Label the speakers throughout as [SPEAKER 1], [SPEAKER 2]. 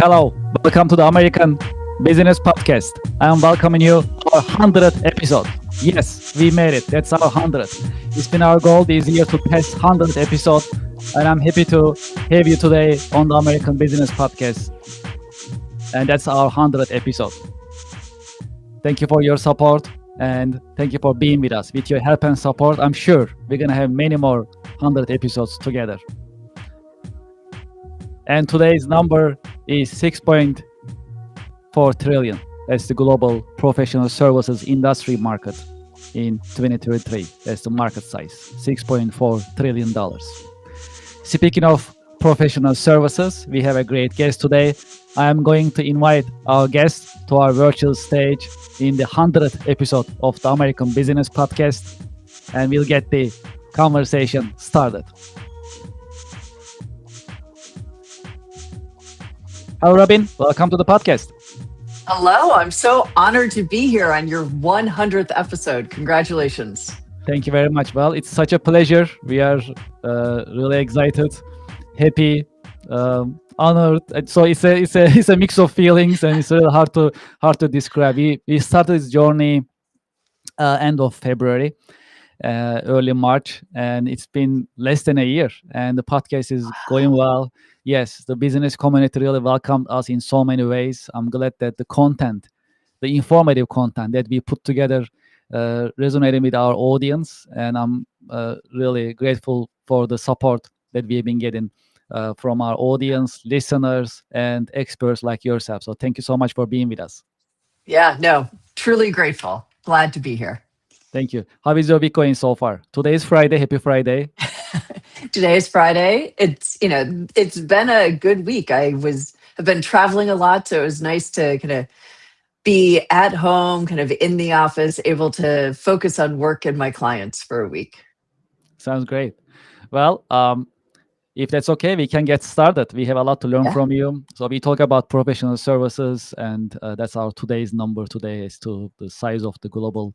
[SPEAKER 1] Hello, welcome to the American Business Podcast. I am welcoming you to our 100th episode. Yes, we made it. That's our 100th. It's been our goal this year to pass 100th episode, and I'm happy to have you today on the American Business Podcast. And that's our 100th episode. Thank you for your support, and thank you for being with us. With your help and support, I'm sure we're going to have many more 100 episodes together. And today's number is 6.4 trillion. That's the global professional services industry market in 2023. That's the market size, $6.4 trillion. Speaking of professional services, we have a great guest today. I am going to invite our guest to our virtual stage in the 100th episode of the American Business Podcast, and we'll get the conversation started. Hello, Robyn. Welcome to the podcast.
[SPEAKER 2] Hello. I'm so honored to be here on your 100th episode. Congratulations.
[SPEAKER 1] Thank you very much. Well, it's such a pleasure. We are really excited, happy, honored. So it's a mix of feelings, and it's really hard to describe. We started this journey end of February, early March, and it's been less than a year, and the podcast is going well. Yes, the business community really welcomed us in so many ways. I'm glad that the content, the informative content that we put together resonated with our audience, and I'm really grateful for the support that we've been getting from our audience, listeners, and experts like yourself. So thank you so much for being with us.
[SPEAKER 2] Yeah, no, truly grateful. Glad to be here.
[SPEAKER 1] Thank you. How is your week going so far? Today is Friday. Happy Friday.
[SPEAKER 2] Today is Friday. It's been a good week. Have been traveling a lot, so it was nice to kind of be at home, kind of in the office, able to focus on work and my clients for a week.
[SPEAKER 1] Sounds great. Well, if that's okay, we can get started. We have a lot to learn from you. So we talk about professional services, and that's our today's number today is to the size of the global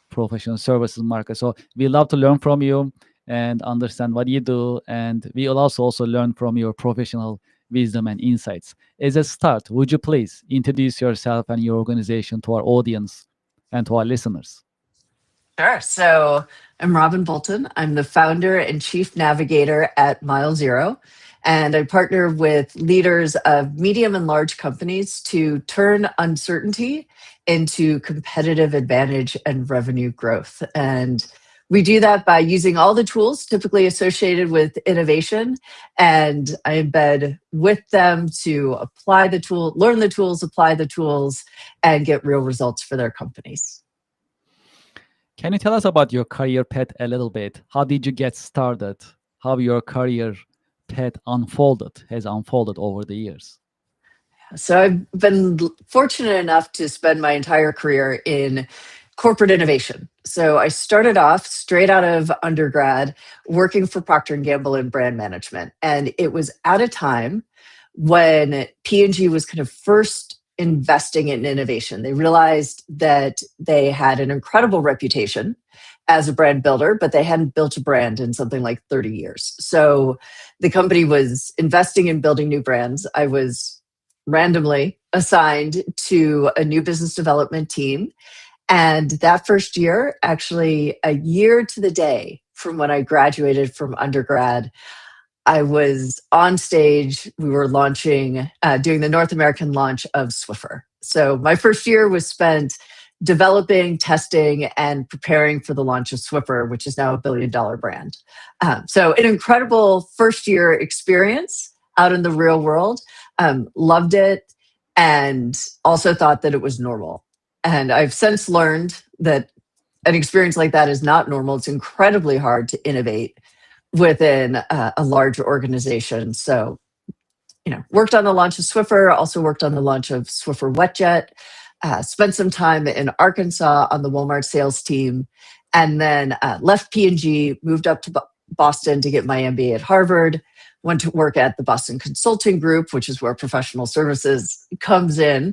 [SPEAKER 1] professional services market. So we love to learn from you and understand what you do, and we will also learn from your professional wisdom and insights. As a start, would you please introduce yourself and your organization to our audience and to our listeners?
[SPEAKER 2] Sure. So I'm Robyn Bolton. I'm the founder and chief navigator at Mile Zero, and I partner with leaders of medium and large companies to turn uncertainty into competitive advantage and revenue growth. And we do that by using all the tools typically associated with innovation, and I embed with them to apply the tool, learn the tools, apply the tools, and get real results for their companies.
[SPEAKER 1] Can you tell us about your career path a little bit? How did you get started? How your career path has unfolded over the years?
[SPEAKER 2] So I've been fortunate enough to spend my entire career in corporate innovation. So I started off straight out of undergrad working for Procter & Gamble in brand management. And it was at a time when P&G was kind of first investing in innovation. They realized that they had an incredible reputation as a brand builder, but they hadn't built a brand in something like 30 years. So the company was investing in building new brands. I was randomly assigned to a new business development team. And that first year, actually a year to the day from when I graduated from undergrad, I was on stage. We were launching, doing the North American launch of Swiffer. So my first year was spent developing, testing, and preparing for the launch of Swiffer, which is now a $1 billion brand. So an incredible first year experience out in the real world. Loved it, and also thought that it was normal. And I've since learned that an experience like that is not normal. It's incredibly hard to innovate within a large organization. So, worked on the launch of Swiffer, also worked on the launch of Swiffer WetJet, spent some time in Arkansas on the Walmart sales team, and then left P&G, moved up to Boston to get my MBA at Harvard, went to work at the Boston Consulting Group, which is where professional services comes in,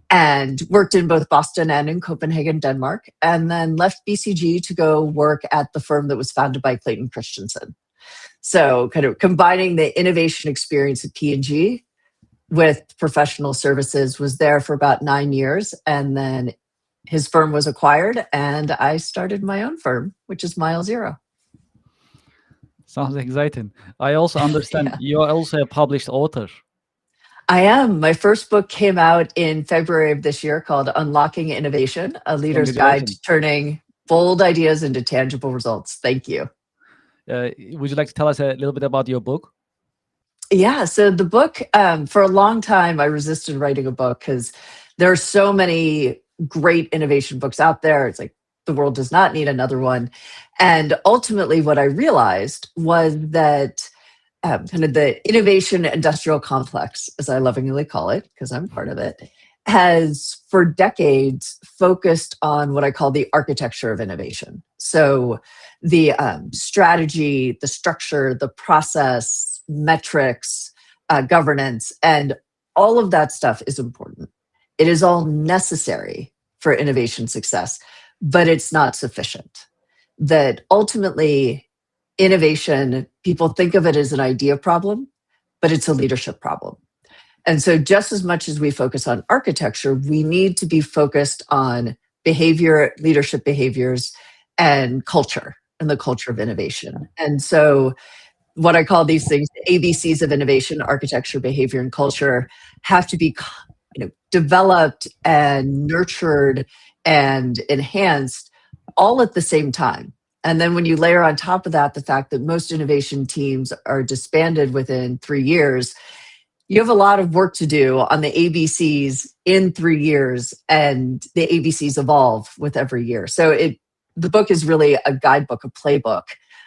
[SPEAKER 2] and worked in both Boston and in Copenhagen, Denmark, and then left BCG to go work at the firm that was founded by Clayton Christensen. So kind of combining the innovation experience at P&G with professional services, was there for about 9 years, and then his firm was acquired, and I started my own firm, which is Mile Zero.
[SPEAKER 1] Sounds exciting. I also understand
[SPEAKER 2] Yeah.
[SPEAKER 1] you are also a published author.
[SPEAKER 2] I am. My first book came out in February of this year called Unlocking Innovation, A Leader's Guide to
[SPEAKER 1] Congratulations.
[SPEAKER 2] Turning Bold Ideas into Tangible Results. Thank you.
[SPEAKER 1] Would you like to tell us a little bit about your book?
[SPEAKER 2] Yeah, so the book, for a long time, I resisted writing a book because there are so many great innovation books out there. It's like the world does not need another one. And ultimately, what I realized was that kind of the innovation industrial complex, as I lovingly call it, because I'm part of it, has for decades focused on what I call the architecture of innovation. So the strategy, the structure, the process, metrics, governance, and all of that stuff is important. It is all necessary for innovation success, but it's not sufficient. That ultimately, innovation, people think of it as an idea problem, but it's a leadership problem. And so, just as much as we focus on architecture, we need to be focused on behavior, leadership behaviors, and culture, and the culture of innovation. And so, what I call these things, the ABCs of innovation, architecture, behavior, and culture, have to be developed and nurtured and enhanced all at the same time. And then when you layer on top of that the fact that most innovation teams are disbanded within 3 years, you have a lot of work to do on the ABCs in 3 years, and the ABCs evolve with every year. So the book is really a guidebook, a playbook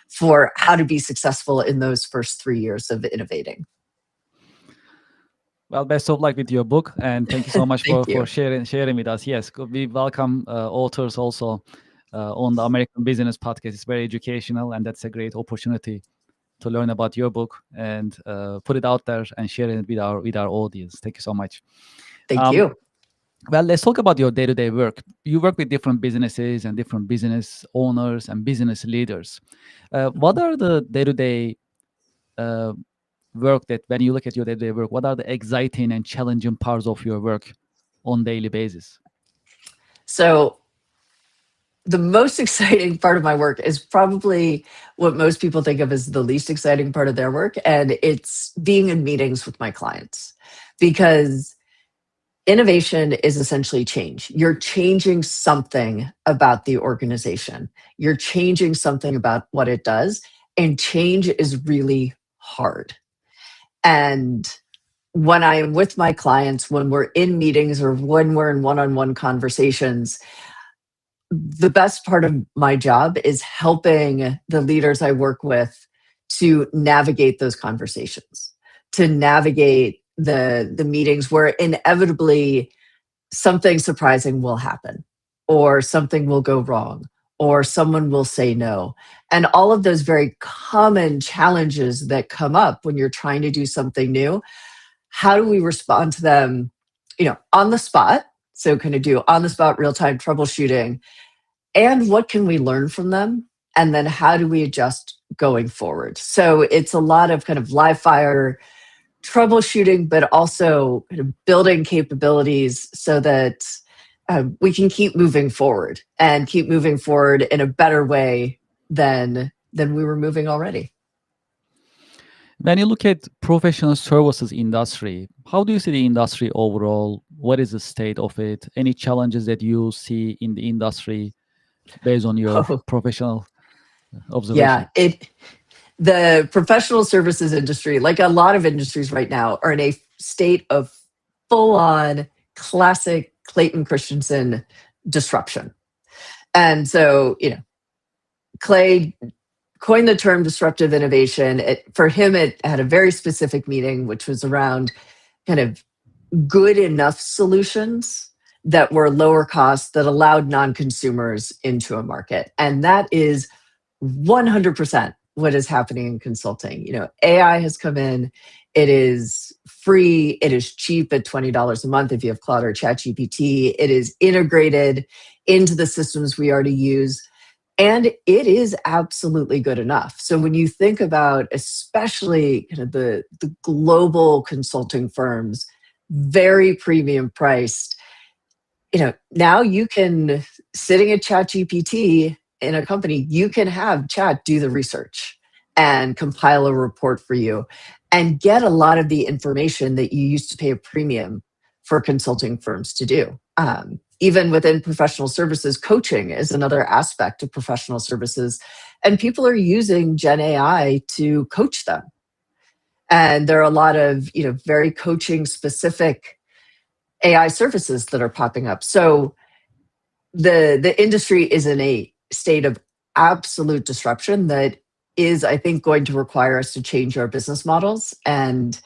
[SPEAKER 2] for how to be successful in those first 3 years of innovating.
[SPEAKER 1] Well, best of luck with your book, and thank you so much for sharing with us. Yes, we welcome authors also on the American Business Podcast. It's very educational, and that's a great opportunity to learn about your book and put it out there and share it with our audience. Thank you so much.
[SPEAKER 2] Thank you.
[SPEAKER 1] Well, let's talk about your day-to-day work. You work with different businesses and different business owners and business leaders. What are the day-to-day work that, when you look at your day-to-day work, what are the exciting and challenging parts of your work on daily basis?
[SPEAKER 2] So the most exciting part of my work is probably what most people think of as the least exciting part of their work, and it's being in meetings with my clients. Because innovation is essentially change. You're changing something about the organization. You're changing something about what it does, and change is really hard. And when I am with my clients, when we're in meetings or when we're in one-on-one conversations, the best part of my job is helping the leaders I work with to navigate those conversations, to navigate the meetings where inevitably something surprising will happen, or something will go wrong, or someone will say no. And all of those very common challenges that come up when you're trying to do something new, how do we respond to them, on the spot? So kind of do on the spot, real-time troubleshooting. And what can we learn from them? And then how do we adjust going forward? So it's a lot of kind of live fire troubleshooting, but also kind of building capabilities so that we can keep moving forward and keep moving forward in a better way than we were moving already.
[SPEAKER 1] When you look at professional services industry, how do you see the industry overall? What is the state of it? Any challenges that you see in the industry based on your professional observation?
[SPEAKER 2] Yeah, the professional services industry, like a lot of industries right now, are in a state of full-on classic Clayton Christensen disruption. And so, Clay coined the term disruptive innovation. For him, it had a very specific meaning, which was around kind of good enough solutions that were lower cost, that allowed non-consumers into a market. And that is 100% what is happening in consulting. AI has come in. It is free. It is cheap at $20 a month if you have Claude or ChatGPT. It is integrated into the systems we already use. And it is absolutely good enough. So when you think about especially kind of the global consulting firms, very premium priced, now you can, sitting at ChatGPT in a company, you can have Chat do the research and compile a report for you and get a lot of the information that you used to pay a premium for consulting firms to do. Even within professional services, coaching is another aspect of professional services. And people are using Gen AI to coach them. And there are a lot of, very coaching specific AI services that are popping up. So the industry is in a state of absolute disruption that is, I think, going to require us to change our business models. And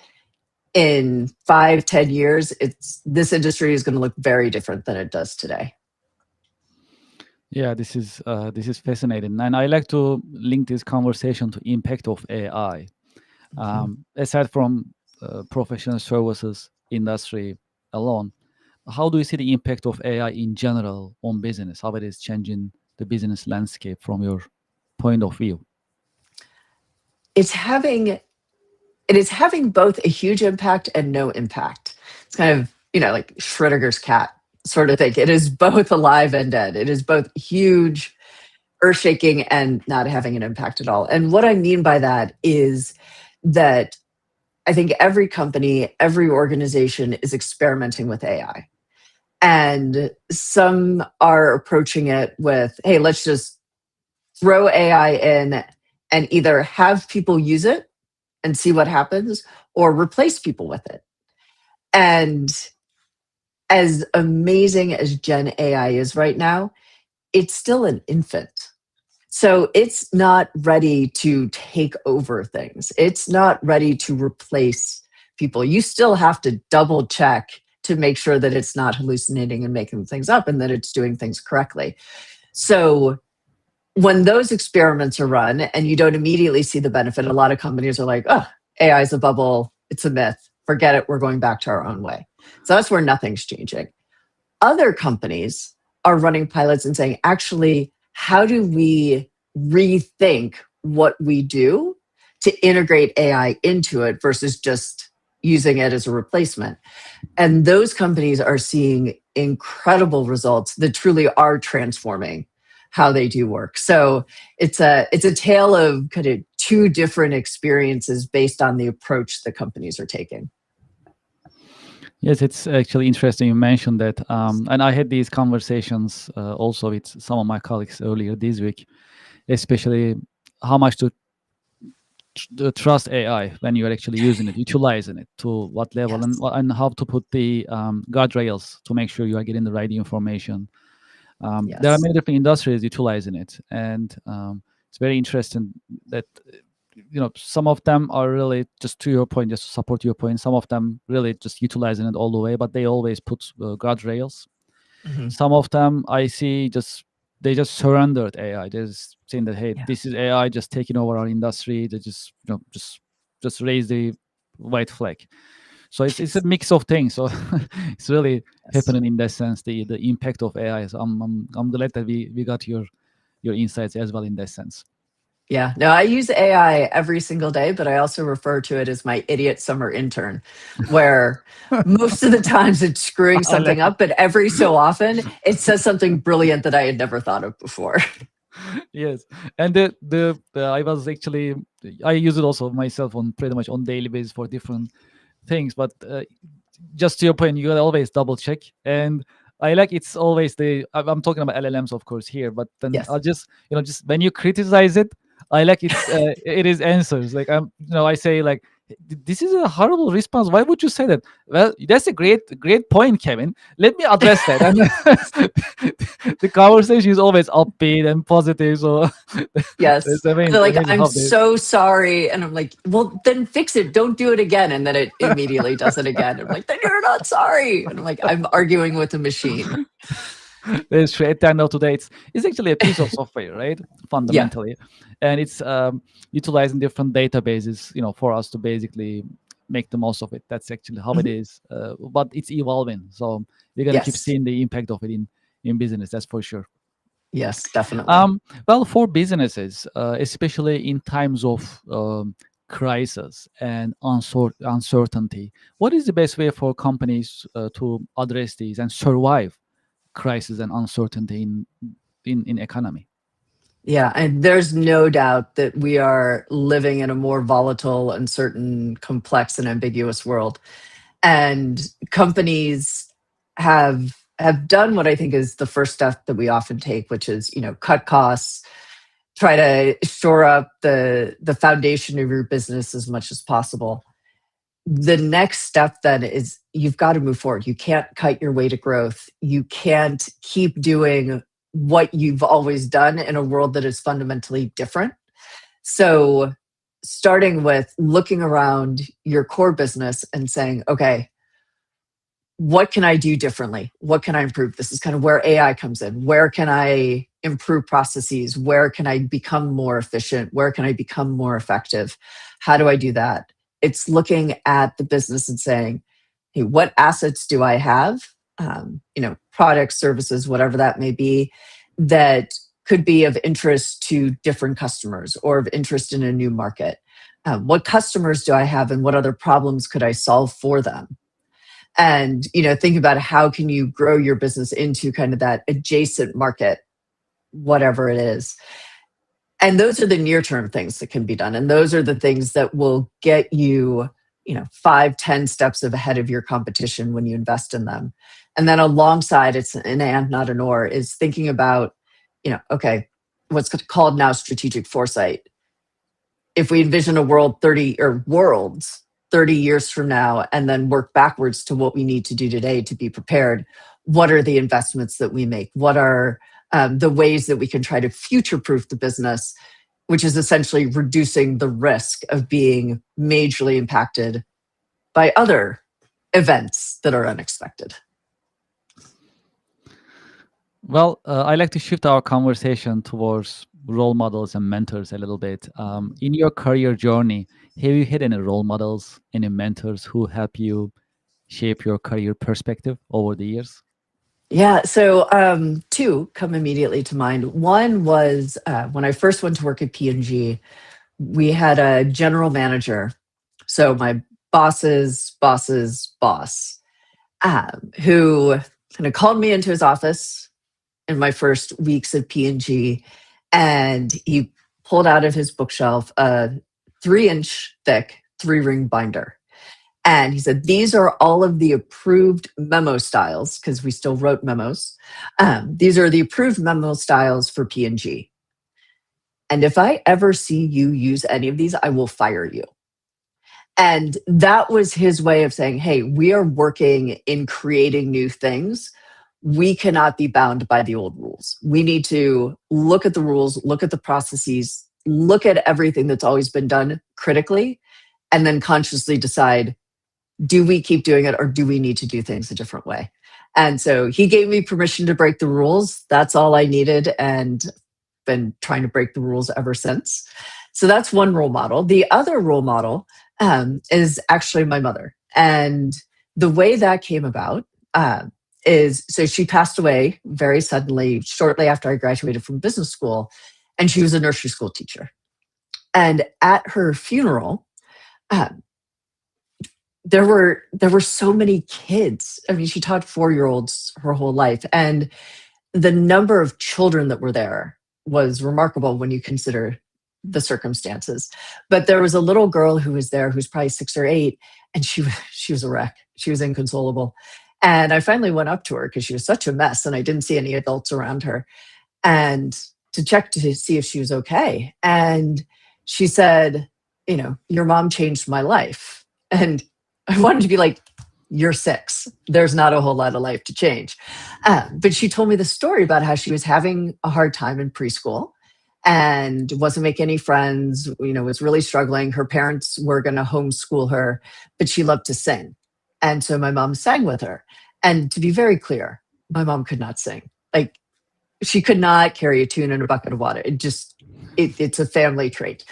[SPEAKER 2] in 5-10 years, this industry is going to look very different than it does today.
[SPEAKER 1] Yeah, this is fascinating, and I like to link this conversation to impact of AI. Aside from professional services industry alone, how do you see the impact of AI in general on business? How it is changing the business landscape from your point of view?
[SPEAKER 2] It is having both a huge impact and no impact. It's kind of, like Schrodinger's cat sort of thing. It is both alive and dead. It is both huge, earth shaking, and not having an impact at all. And what I mean by that is that I think every company, every organization is experimenting with AI. And some are approaching it with, hey, let's just throw AI in and either have people use it and see what happens or replace people with it. And as amazing as Gen AI is right now, it's still an infant. So it's not ready to take over things. It's not ready to replace people. You still have to double check to make sure that it's not hallucinating and making things up and that it's doing things correctly. So when those experiments are run and you don't immediately see the benefit, a lot of companies are like, oh, AI is a bubble. It's a myth. Forget it. We're going back to our own way. So that's where nothing's changing. Other companies are running pilots and saying, actually, how do we rethink what we do to integrate AI into it versus just using it as a replacement? And those companies are seeing incredible results that truly are transforming how they do work. So it's a tale of kind of two different experiences based on the approach the companies are taking.
[SPEAKER 1] Yes, it's actually interesting you mentioned that. And I had these conversations also with some of my colleagues earlier this week, especially how much to trust AI when you are actually using it, utilizing it, to what level,
[SPEAKER 2] Yes.
[SPEAKER 1] and how to put the guardrails to make sure you are getting the right information. There are
[SPEAKER 2] Yes.
[SPEAKER 1] many different industries utilizing it, and it's very interesting that some of them are really, just to your point, just to support your point, some of them really just utilizing it all the way, but they always put guardrails.
[SPEAKER 2] Mhm.
[SPEAKER 1] Some of them I see they just surrendered AI. They're just saying that, hey,
[SPEAKER 2] Yeah.
[SPEAKER 1] this is AI just taking over our industry. They just just raise the white flag. So it's a mix of things. So it's really
[SPEAKER 2] Yes.
[SPEAKER 1] happening in that sense, the impact of AI. So I'm glad that we got your insights as well in that sense.
[SPEAKER 2] Yeah. No, I use AI every single day, but I also refer to it as my idiot summer intern, where most of the times it's screwing
[SPEAKER 1] I like
[SPEAKER 2] something
[SPEAKER 1] it.
[SPEAKER 2] up, but every so often it says something brilliant that I had never thought of before.
[SPEAKER 1] Yes, and I was actually, I use it also myself on pretty much on daily basis for different things, but just to your point, you gotta always double check. And I like, it's always I'm talking about LLMs, of course, here, but then
[SPEAKER 2] Yes.
[SPEAKER 1] I'll just just when you criticize it, I like it is answers. Like I say like, this is a horrible response. Why would you say that? Well, that's a great point, Kevin. Let me address that. And the conversation is always upbeat and positive. So
[SPEAKER 2] Yes.
[SPEAKER 1] it's amazing,
[SPEAKER 2] They're like,
[SPEAKER 1] amazing
[SPEAKER 2] I'm
[SPEAKER 1] how they.
[SPEAKER 2] so sorry. And I'm like, well, then fix it. Don't do it again. And then it immediately does it again. I'm like, then you're not sorry. And I'm like, I'm arguing with a machine.
[SPEAKER 1] That's true. At the end of the day, it's actually a piece of software, right?
[SPEAKER 2] Yeah.
[SPEAKER 1] Fundamentally, and it's utilizing different databases, for us to basically make the most of it. That's actually how it
[SPEAKER 2] Mhm.
[SPEAKER 1] is. But it's evolving, so we're gonna keep
[SPEAKER 2] Yes.
[SPEAKER 1] seeing the impact of it in business. That's for sure.
[SPEAKER 2] Yes, definitely.
[SPEAKER 1] Well, for businesses, especially in times of crisis and uncertainty, what is the best way for companies to address these and survive crisis and uncertainty in economy?
[SPEAKER 2] Yeah, and there's no doubt that we are living in a more volatile, uncertain, complex, and ambiguous world. And companies have done what I think is the first step that we often take, which is, cut costs, try to shore up the foundation of your business as much as possible. The next step then is you've got to move forward. You can't cut your way to growth. You can't keep doing what you've always done in a world that is fundamentally different. So, starting with looking around your core business and saying, okay, what can I do differently? What can I improve? This is kind of where AI comes in. Where can I improve processes? Where can I become more efficient? Where can I become more effective? How do I do that? It's looking at the business and saying, hey, what assets do I have? Products, services, whatever that may be, that could be of interest to different customers or of interest in a new market. What customers do I have and what other problems could I solve for them? And think about how can you grow your business into kind of that adjacent market, whatever it is. And those are the near term things that can be done, and those are the things that will get you 5-10 steps ahead of your competition when you invest in them. And then alongside, it's an and not an or, is thinking about okay, what's called now strategic foresight. If we envision a world 30 or worlds 30 years from now and then work backwards to what we need to do today to be prepared, what are the investments that we make? What are the ways that we can try to future proof the business, which is essentially reducing the risk of being majorly impacted by other events that are unexpected?
[SPEAKER 1] Well, I like to shift our conversation towards role models and mentors a little bit. In your career journey, have you had any role models, any mentors who help you shape your career perspective over the years?
[SPEAKER 2] Yeah, so two come immediately to mind. One was when I first went to work at P&G, we had a general manager, so my boss's boss's boss, who kind of called me into his office in my first weeks at P&G, and he pulled out of his bookshelf a 3-inch thick 3-ring binder. And he said, these are all of the approved memo styles, because we still wrote memos. These are the approved memo styles for P&G. And if I ever see you use any of these, I will fire you. And that was his way of saying, hey, we are working in creating new things. We cannot be bound by the old rules. We need to look at the rules, look at the processes, look at everything that's always been done critically, and then consciously decide, do we keep doing it or do we need to do things a different way? And so he gave me permission to break the rules. That's all I needed, and been trying to break the rules ever since. So that's one role model. The other role model is actually my mother. And the way that came about is, so she passed away very suddenly shortly after I graduated from business school, and she was a nursery school teacher. And at her funeral, there were so many kids. I mean, she taught 4-year-olds her whole life, and the number of children that were there was remarkable when you consider the circumstances. But there was a little girl who was there who's probably 6 or 8, and she was a wreck. She was inconsolable. And I finally went up to her because she was such a mess, and I didn't see any adults around her, and to check to see if she was okay. And she said, your mom changed my life. And I wanted to be like, you're 6. There's not a whole lot of life to change. But she told me the story about how she was having a hard time in preschool and wasn't making any friends, was really struggling. Her parents were going to homeschool her, but she loved to sing. And so my mom sang with her. And to be very clear, my mom could not sing. Like, she could not carry a tune in a bucket of water. It's a family trait.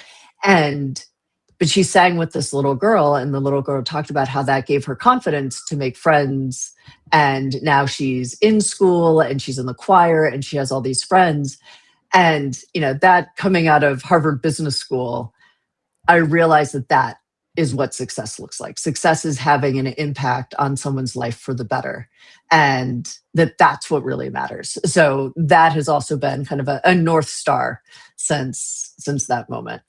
[SPEAKER 2] And but she sang with this little girl, and the little girl talked about how that gave her confidence to make friends. And now she's in school and she's in the choir and she has all these friends. And, that coming out of Harvard Business School, I realized that is what success looks like. Success is having an impact on someone's life for the better. And that's what really matters. So that has also been kind of a North Star since that moment.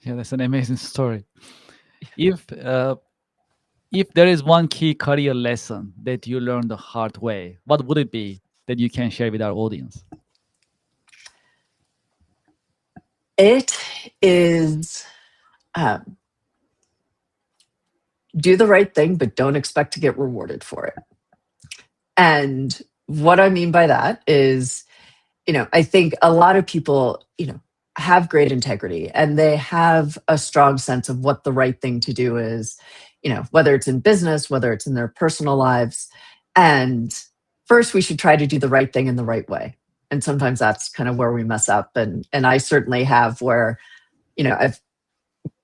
[SPEAKER 1] Yeah, that's an amazing story. If there is one key career lesson that you learned the hard way, what would it be that you can share with our audience?
[SPEAKER 2] It is do the right thing, but don't expect to get rewarded for it. And what I mean by that is, I think a lot of people, have great integrity and they have a strong sense of what the right thing to do is, whether it's in business, whether it's in their personal lives. And first, we should try to do the right thing in the right way. And sometimes that's kind of where we mess up. And I certainly have where, I've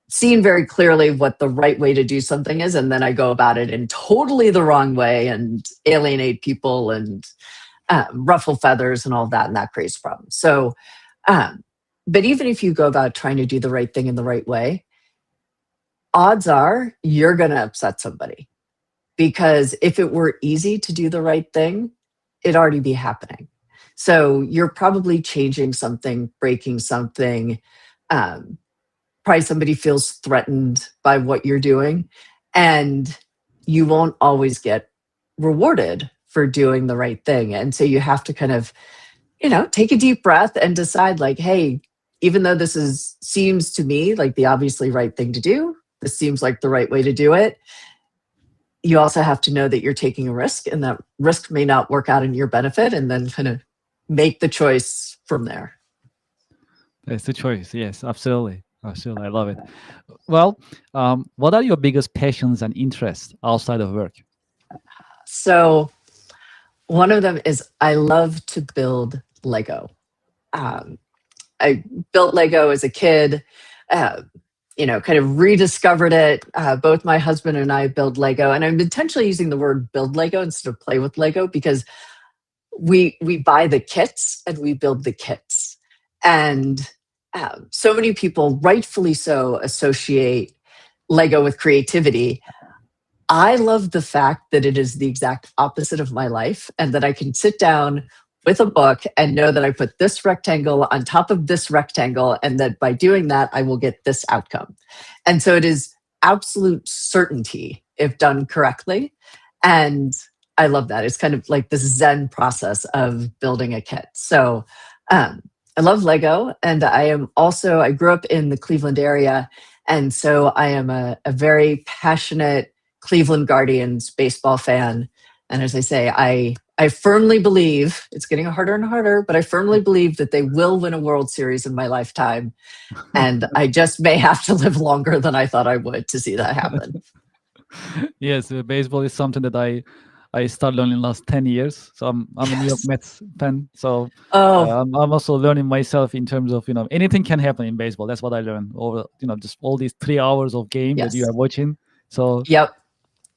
[SPEAKER 2] seen very clearly what the right way to do something is. And then I go about it in totally the wrong way and alienate people and ruffle feathers and all that. And that creates problems. So, but even if you go about trying to do the right thing in the right way, odds are you're going to upset somebody. Because if it were easy to do the right thing, it'd already be happening. So you're probably changing something, breaking something. Probably somebody feels threatened by what you're doing. And you won't always get rewarded for doing the right thing. And so you have to kind of, take a deep breath and decide like, hey, even though this seems to me like the obviously right thing to do, this seems like the right way to do it. You also have to know that you're taking a risk and that risk may not work out in your benefit, and then kind of make the choice from there.
[SPEAKER 1] That's the choice. Yes, absolutely. Absolutely. I love it. Well, what are your biggest passions and interests outside of work?
[SPEAKER 2] So one of them is I love to build Lego. I built Lego as a kid, kind of rediscovered it. Both my husband and I build Lego, and I'm intentionally using the word build Lego instead of play with Lego because we buy the kits and we build the kits. And so many people, rightfully so, associate Lego with creativity. I love the fact that it is the exact opposite of my life and that I can sit down with a book and know that I put this rectangle on top of this rectangle and that by doing that, I will get this outcome. And so it is absolute certainty if done correctly. And I love that. It's kind of like this Zen process of building a kit. So I love Lego. And I grew up in the Cleveland area. And so I am a very passionate Cleveland Guardians baseball fan. And as I say, I firmly believe, it's getting harder and harder, but I firmly believe that they will win a World Series in my lifetime. And I just may have to live longer than I thought I would to see that happen.
[SPEAKER 1] Yes, baseball is something that I started learning in the last 10 years. So I'm a New York Mets fan. So I'm also learning myself in terms of, anything can happen in baseball. That's what I learned over, just all these 3 hours of game that you are watching. So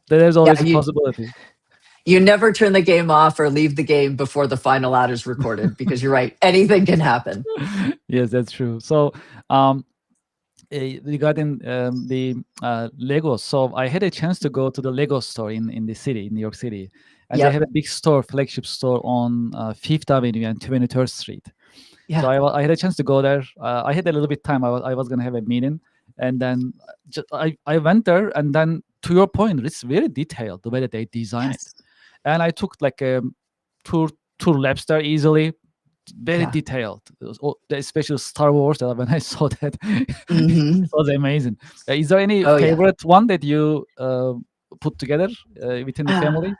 [SPEAKER 1] there's always a possibility.
[SPEAKER 2] You never turn the game off or leave the game before the final out is recorded because you're right. Anything can happen.
[SPEAKER 1] Yes, that's true. So regarding the Lego, so I had a chance to go to the Lego store in the city, in New York City. And they have a big store, flagship store on Fifth Avenue and 23rd Street. Yeah. So I had a chance to go there. I had a little bit time. I was going to have a meeting. And then I went there. And then to your point, it's very detailed, the way that they design it. And I took like a two laps there easily, very detailed, especially Star Wars. When I saw that, it was amazing. Is there any favorite one that you put together within the family?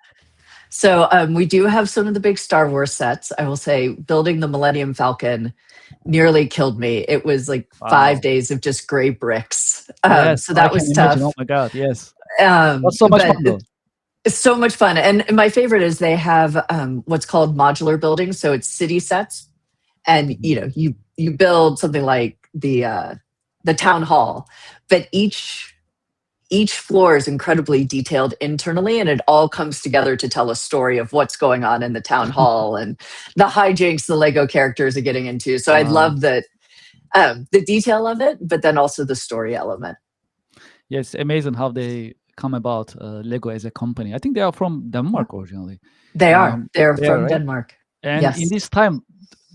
[SPEAKER 2] So we do have some of the big Star Wars sets. I will say building the Millennium Falcon nearly killed me. It was like 5 days of just gray bricks. So that was tough.
[SPEAKER 1] Oh my God, yes. That's so much fun though.
[SPEAKER 2] It's so much fun. And my favorite is they have what's called modular building. So it's city sets. And, you build something like the the town hall, but each floor is incredibly detailed internally, and it all comes together to tell a story of what's going on in the town hall and the hijinks the Lego characters are getting into. So I
[SPEAKER 1] Wow.
[SPEAKER 2] love that, the detail of it, but then also the story element.
[SPEAKER 1] Yes, amazing how they come about Lego as a company. I think they are from Denmark originally.
[SPEAKER 2] They are. They're
[SPEAKER 1] They are,
[SPEAKER 2] from
[SPEAKER 1] right?
[SPEAKER 2] Denmark.
[SPEAKER 1] And in
[SPEAKER 2] Yes.
[SPEAKER 1] this time,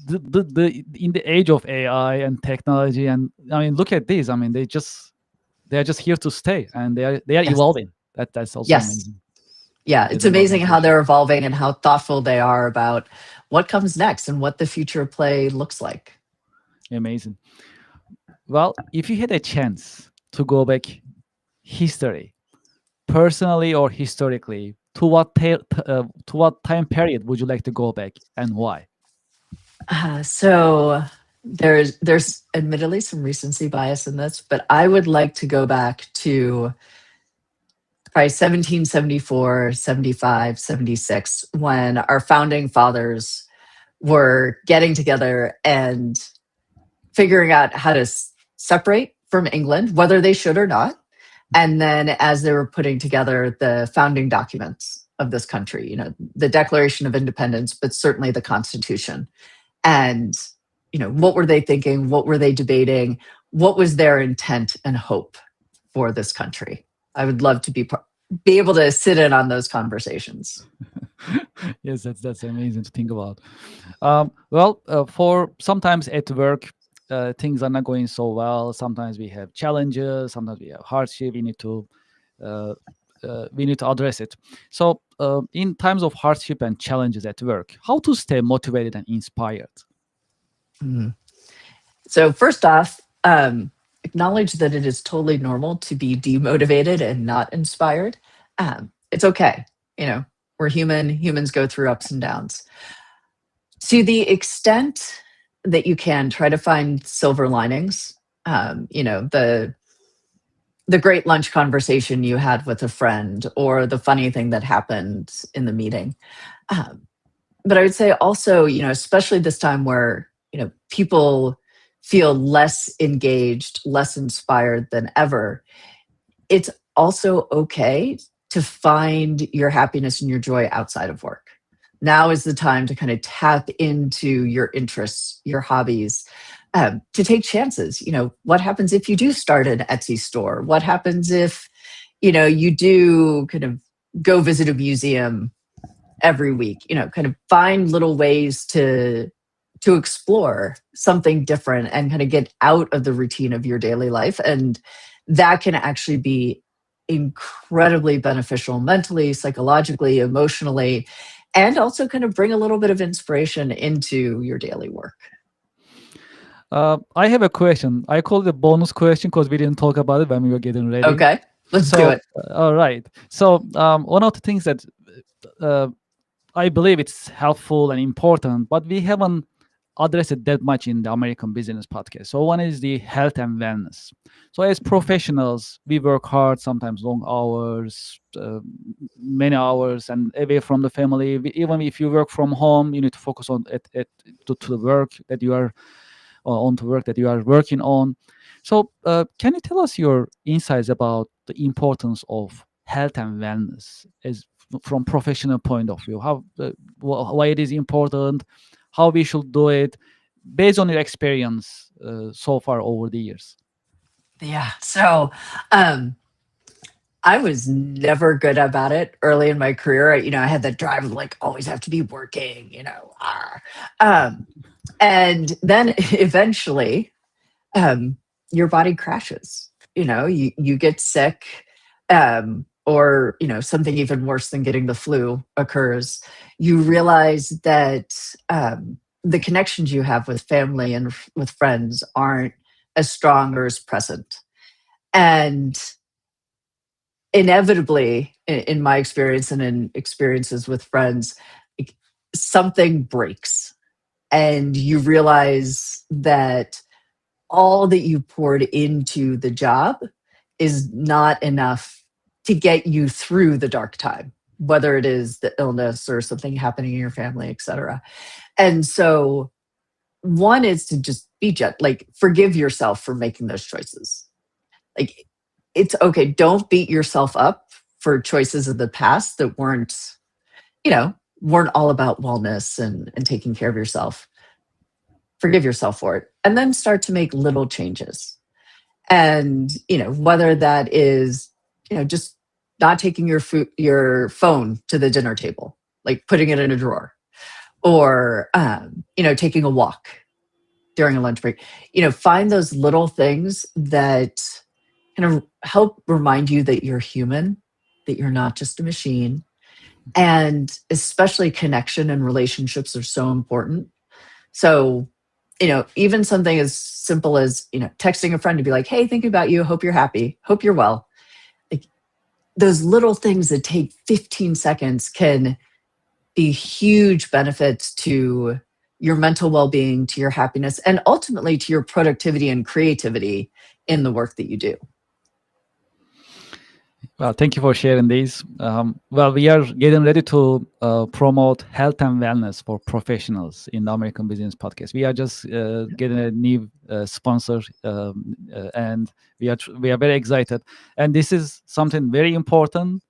[SPEAKER 1] in the age of AI and technology, and I mean, look at this. I mean, they are just here to stay, and they are
[SPEAKER 2] Yes.
[SPEAKER 1] evolving. That's also
[SPEAKER 2] Yes.
[SPEAKER 1] amazing
[SPEAKER 2] Yeah.
[SPEAKER 1] as
[SPEAKER 2] It's
[SPEAKER 1] an
[SPEAKER 2] amazing how
[SPEAKER 1] organization.
[SPEAKER 2] they're evolving and how thoughtful they are about what comes next and what the future of play looks like.
[SPEAKER 1] Amazing. Well, if you had a chance to go back history, personally or historically, to what time period would you like to go back, and why?
[SPEAKER 2] So there's admittedly some recency bias in this, but I would like to go back to probably 1774, 75, 76, when our founding fathers were getting together and figuring out how to separate from England, whether they should or not. And then as they were putting together the founding documents of this country, the Declaration of Independence, but certainly the Constitution. And, what were they thinking? What were they debating? What was their intent and hope for this country? I would love to be able to sit in on those conversations.
[SPEAKER 1] Yes, that's amazing to think about. Well, for sometimes at work, things are not going so well. Sometimes we have challenges. Sometimes we have hardship. Uh, we need to address it. So, in times of hardship and challenges at work, how to stay motivated and inspired?
[SPEAKER 2] Mhm. So first off, acknowledge that it is totally normal to be demotivated and not inspired. It's okay. We're human. Humans go through ups and downs. To the extent that you can, try to find silver linings. The great lunch conversation you had with a friend, or the funny thing that happened in the meeting. Um, but I would say also, especially this time where, people feel less engaged, less inspired than ever, it's also okay to find your happiness and your joy outside of work. Now is the time to kind of tap into your interests, your hobbies, to take chances. What happens if you do start an Etsy store? What happens if, you do kind of go visit a museum every week? Kind of find little ways to explore something different and kind of get out of the routine of your daily life. And that can actually be incredibly beneficial mentally, psychologically, emotionally, and also kind of bring a little bit of inspiration into your daily work.
[SPEAKER 1] I have a question. I call it a bonus question because we didn't talk about it when we were getting ready.
[SPEAKER 2] Okay, let's do
[SPEAKER 1] So,
[SPEAKER 2] it.
[SPEAKER 1] all right. So, one of the things that uh, I believe it's helpful and important, but we haven't addressed it that much in the American Business Podcast. So, one is the health and wellness. So, as professionals, we work hard, sometimes long hours, many hours, and away from the family. Even if you work from home, you need to focus on to the work that you are on to work that you are working on. So, can you tell us your insights about the importance of health and wellness as from professional point of view? How why it is important, how we should do it, based on your experience so far over the years.
[SPEAKER 2] Yeah. So, I was never good about it early in my career. I had that drive of like always have to be working, and then eventually, um, your body crashes. You get sick, or something even worse than getting the flu occurs. You realize that, the connections you have with family and with friends aren't as strong or as present, and inevitably, in my experience and in experiences with friends, like, something breaks, and you realize that all that you poured into the job is not enough to get you through the dark time, whether it is the illness or something happening in your family, et cetera. And so one is to just be forgive yourself for making those choices. Like, it's okay. Don't beat yourself up for choices of the past that weren't all about wellness and taking care of yourself. Forgive yourself for it. And then start to make little changes. And, whether that is, just not taking your phone to the dinner table, like putting it in a drawer, or, taking a walk during a lunch break. Find those little things that kind of help remind you that you're human, that you're not just a machine. And especially connection and relationships are so important. So, even something as simple as, texting a friend to be like, hey, thinking about you, hope you're happy, hope you're well. Like, those little things that take 15 seconds can be huge benefits to your mental well-being, to your happiness, and ultimately to your productivity and creativity in the work that you do.
[SPEAKER 1] Well, thank you for sharing these. Well, we are getting ready to promote health and wellness for professionals in the American Business Podcast. We are just getting a new sponsor, and we are very excited. And this is something very important,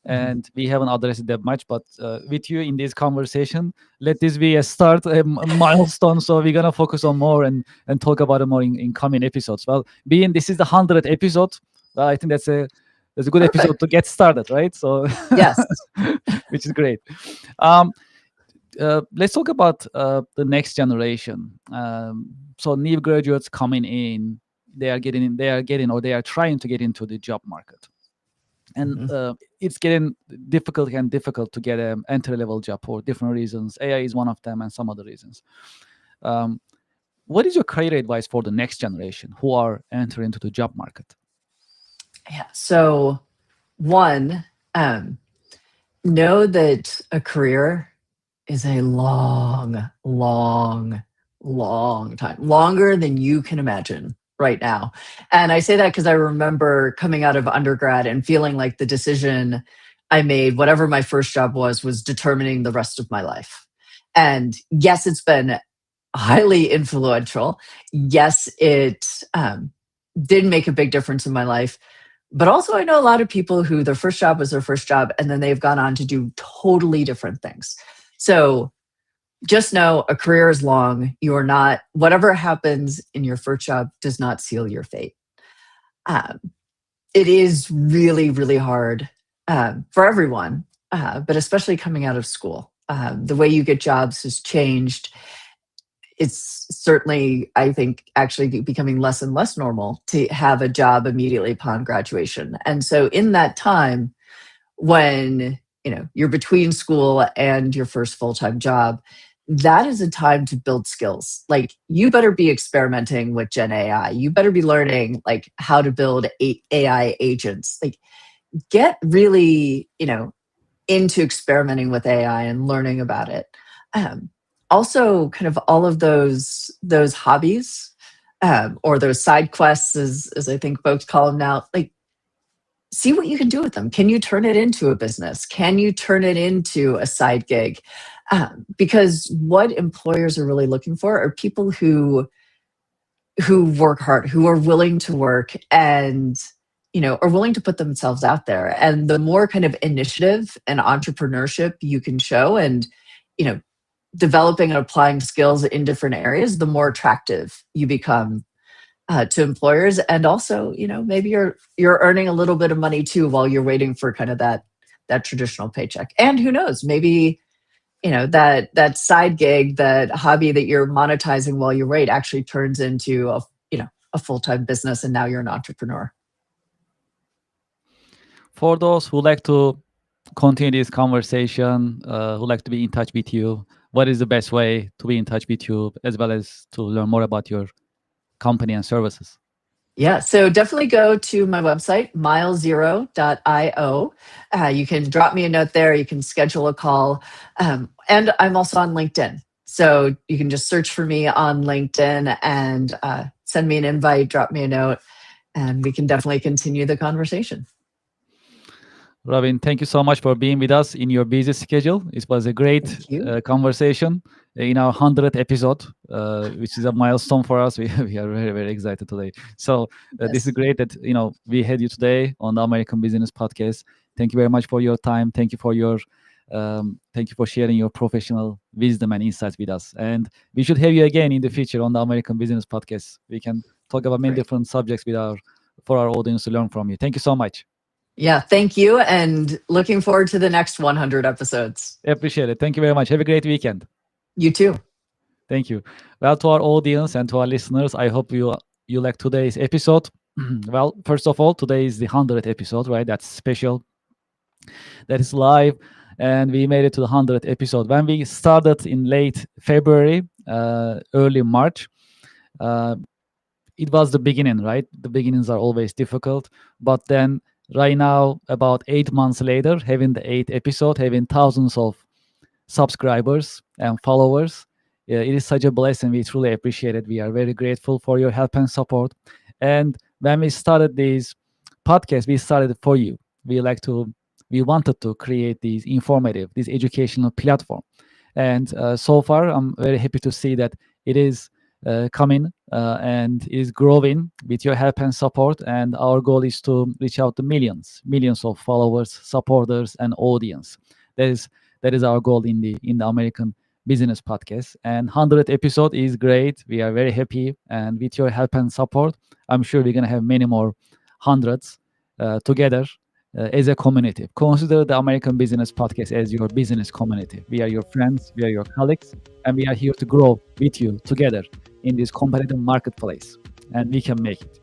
[SPEAKER 1] and we haven't addressed it that much. But with you in this conversation, let this be a start, a milestone. So we're gonna focus on more and talk about it more in coming episodes. Well, being this is the 100th episode, well, I think that's a good episode to get started, right? So
[SPEAKER 2] yes,
[SPEAKER 1] which is great. Let's talk about the next generation. So new graduates coming in, they are trying to get into the job market, and it's getting difficult to get an entry-level job for different reasons. AI is one of them, and some other reasons. What is your career advice for the next generation who are entering into the job market?
[SPEAKER 2] Yeah. So, one, know that a career is a long, long, long time, longer than you can imagine right now. And I say that because I remember coming out of undergrad and feeling like the decision I made, whatever my first job was determining the rest of my life. And yes, it's been highly influential. Yes, it did make a big difference in my life. But also, I know a lot of people who their first job was their first job, and then they've gone on to do totally different things. So just know a career is long. You are not, whatever happens in your first job does not seal your fate. It is really, really hard for everyone, but especially coming out of school. The way you get jobs has changed. It's certainly, I think, actually becoming less and less normal to have a job immediately upon graduation. And so in that time, when you're between school and your first full-time job, that is a time to build skills. Like, you better be experimenting with Gen AI. You better be learning like how to build AI agents. Like, get really, into experimenting with AI and learning about it. Also, kind of all of those hobbies or those side quests, as I think folks call them now, like, see what you can do with them. Can you turn it into a business? Can you turn it into a side gig? Because what employers are really looking for are people who work hard, who are willing to work, and are willing to put themselves out there. And the more kind of initiative and entrepreneurship you can show, and developing and applying skills in different areas, the more attractive you become to employers. And also, maybe you're earning a little bit of money too while you're waiting for kind of that traditional paycheck. And who knows, maybe that side gig, that hobby that you're monetizing while you wait, actually turns into a full-time business, and now you're an entrepreneur.
[SPEAKER 1] For those who like to continue this conversation, who like to be in touch with you, what is the best way to be in touch with you, as well as to learn more about your company and services?
[SPEAKER 2] Yeah, so definitely go to my website, milezero.io. You can drop me a note there. You can schedule a call. And I'm also on LinkedIn. So you can just search for me on LinkedIn and send me an invite, drop me a note, and we can definitely continue the conversation.
[SPEAKER 1] Robyn, thank you so much for being with us in your busy schedule. It was a great conversation. in our 100th episode, which is a milestone for us. We are very, very excited today. So this is
[SPEAKER 2] Yes.
[SPEAKER 1] great that we had you today on the American Business Podcast. Thank you very much for your time. Thank you for sharing your professional wisdom and insights with us. And we should have you again in the future on the American Business Podcast. We can talk about many
[SPEAKER 2] Great.
[SPEAKER 1] different subjects for our audience to learn from you. Thank you so much.
[SPEAKER 2] Yeah. Thank you. And looking forward to the next 100 episodes.
[SPEAKER 1] Appreciate it. Thank you very much. Have a great weekend.
[SPEAKER 2] You too.
[SPEAKER 1] Thank you. Well, to our audience and to our listeners, I hope you like today's episode. Well, first of all, today is the 100th episode, right? That's special. That is live, and we made it to the 100th episode. When we started in late February, early March, it was the beginning, right? The beginnings are always difficult, but then right now, about 8 months later, having the 8th episode, having thousands of subscribers and followers, it is such a blessing. We truly appreciate it. We are very grateful for your help and support. And when we started this podcast, we started it for you. We wanted to create this educational platform. And so far, I'm very happy to see that it is coming and is growing with your help and support. And our goal is to reach out to millions of followers, supporters, and audience. That is our goal in the American Business Podcast. And 100th episode is great. We are very happy, and with your help and support, I'm sure we're gonna have many more hundreds together as a community. Consider the American Business Podcast as your business community. We are your friends, we are your colleagues, and we are here to grow with you together in this competitive marketplace, and we can make it.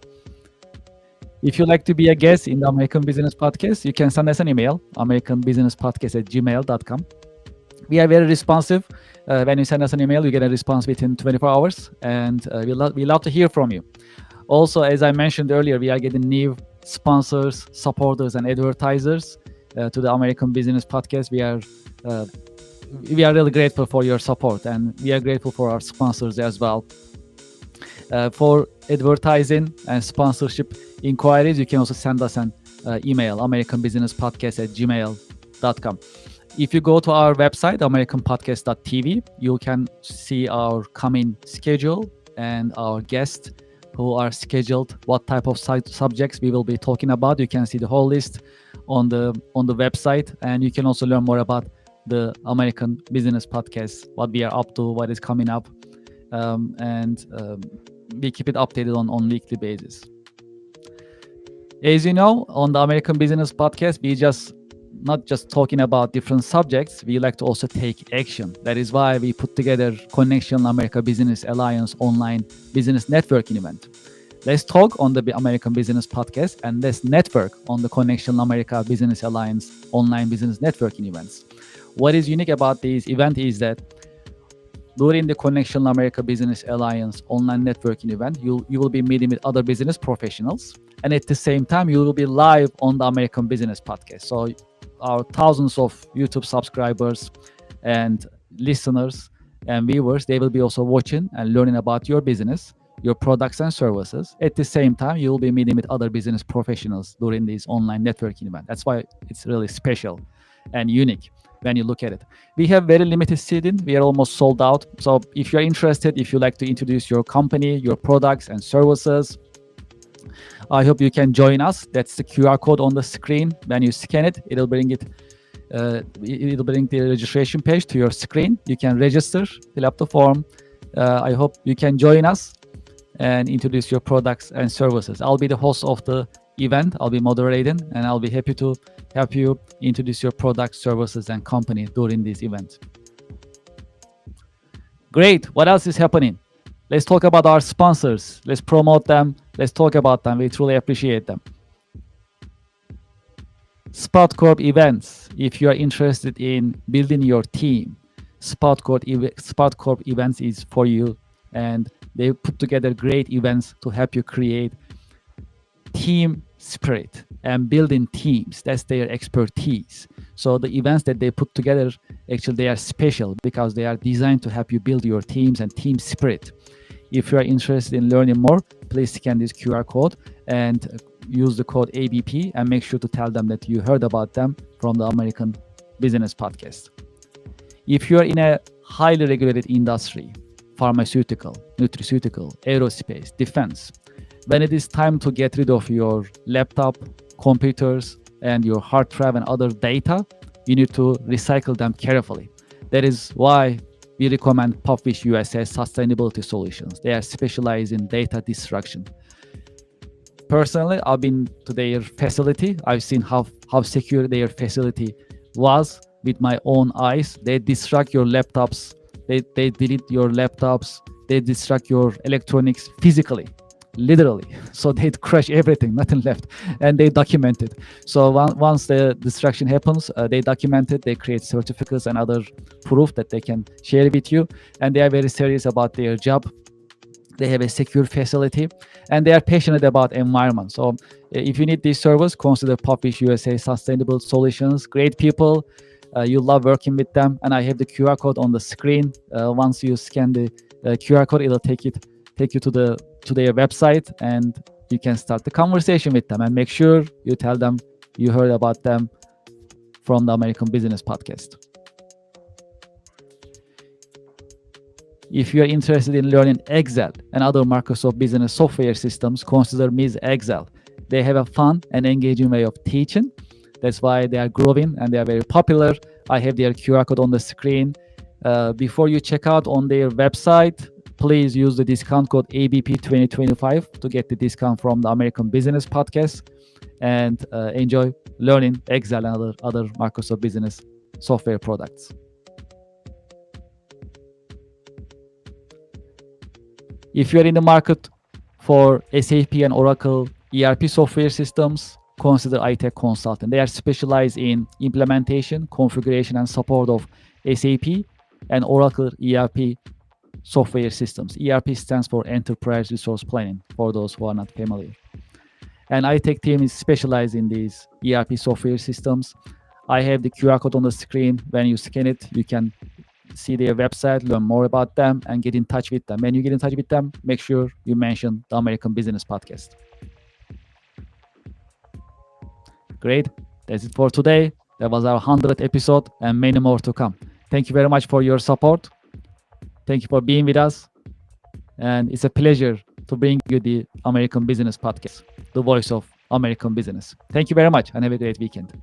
[SPEAKER 1] If you'd like to be a guest in the American Business Podcast, you can send us an email, americanbusinesspodcast@gmail.com. We are very responsive. When you send us an email, you get a response within 24 hours, and we love to hear from you. Also, as I mentioned earlier, we are getting new sponsors, supporters, and advertisers to the American Business Podcast. We are really grateful for your support, and we are grateful for our sponsors as well. For advertising and sponsorship inquiries, you can also send us an email, americanbusinesspodcast@gmail.com. If you go to our website, americanpodcast.tv, you can see our coming schedule and our guests who are scheduled, what type of subjects we will be talking about. You can see the whole list on the website, and you can also learn more about the American Business Podcast, what we are up to, what is coming up, and we keep it updated on weekly basis. As you know, on the American Business Podcast, we not just talking about different subjects, we like to also take action. That is why we put together Connection America Business Alliance online business networking event. Let's talk on the American Business Podcast, and let's network on the Connection America Business Alliance online business networking events. What is unique about this event is that during the Connection America Business Alliance online networking event, you will be meeting with other business professionals, and at the same time, you will be live on the American Business Podcast. So our thousands of YouTube subscribers and listeners and viewers, they will be also watching and learning about your business, your products and services. At the same time, you will be meeting with other business professionals during this online networking event. That's why it's really special and unique when you look at it. We have very limited seating. We are almost sold out. So if you're interested, if you like to introduce your company, your products and services, I hope you can join us. That's the QR code on the screen. When you scan it, it'll bring the registration page to your screen. You can register, fill up the form. I hope you can join us and introduce your products and services. I'll be the host of the event. I'll be moderating, and I'll be happy to help you introduce your products, services, and company during this event. Great. What else is happening? Let's talk about our sponsors. Let's promote them. Let's talk about them. We truly appreciate them. SpotCorp Events. If you are interested in building your team, SpotCorp Events is for you, and they put together great events to help you create team spirit and building teams. That's their expertise. So the events that they put together, actually, they are special because they are designed to help you build your teams and team spirit. If you are interested in learning more, please scan this QR code and use the code ABP, and make sure to tell them that you heard about them from the American Business Podcast. If you are in a highly regulated industry, pharmaceutical, nutraceutical, aerospace, defense, when it is time to get rid of your laptop, computers, and your hard drive and other data, you need to recycle them carefully. That is why we recommend Publish USA Sustainability Solutions. They are specialized in data destruction. Personally, I've been to their facility. I've seen how secure their facility was with my own eyes. They destruct your laptops. They delete your laptops. They destruct your electronics physically, literally. So they crush everything, nothing left, and they document it. So once the destruction happens, they document it. They create certificates and other proof that they can share with you, and they are very serious about their job. They have a secure facility, and they are passionate about environment. So if you need this service, consider Publish USA Sustainable Solutions. Great people. You love working with them, and I have the QR code on the screen. Once you scan the QR code, it'll take you to their website, and you can start the conversation with them. And make sure you tell them you heard about them from the American Business Podcast. If you are interested in learning Excel and other Microsoft Business software systems, consider Ms. Excel. They have a fun and engaging way of teaching. That's why they are growing and they are very popular. I have their QR code on the screen. Before you check out on their website, please use the discount code ABP2025 to get the discount from the American Business Podcast, and enjoy learning Excel and other Microsoft Business software products. If you're in the market for SAP and Oracle ERP software systems, consider iTech Consultant. They are specialized in implementation, configuration, and support of SAP and Oracle ERP software systems. ERP stands for Enterprise Resource Planning, for those who are not familiar. And iTech team is specialized in these ERP software systems. I have the QR code on the screen. When you scan it, you can see their website, learn more about them, and get in touch with them. When you get in touch with them, make sure you mention the American Business Podcast. Great. That's it for today. That was our 100th episode, and many more to come. Thank you very much for your support. Thank you for being with us. And it's a pleasure to bring you the American Business Podcast, the voice of American business. Thank you very much, and have a great weekend.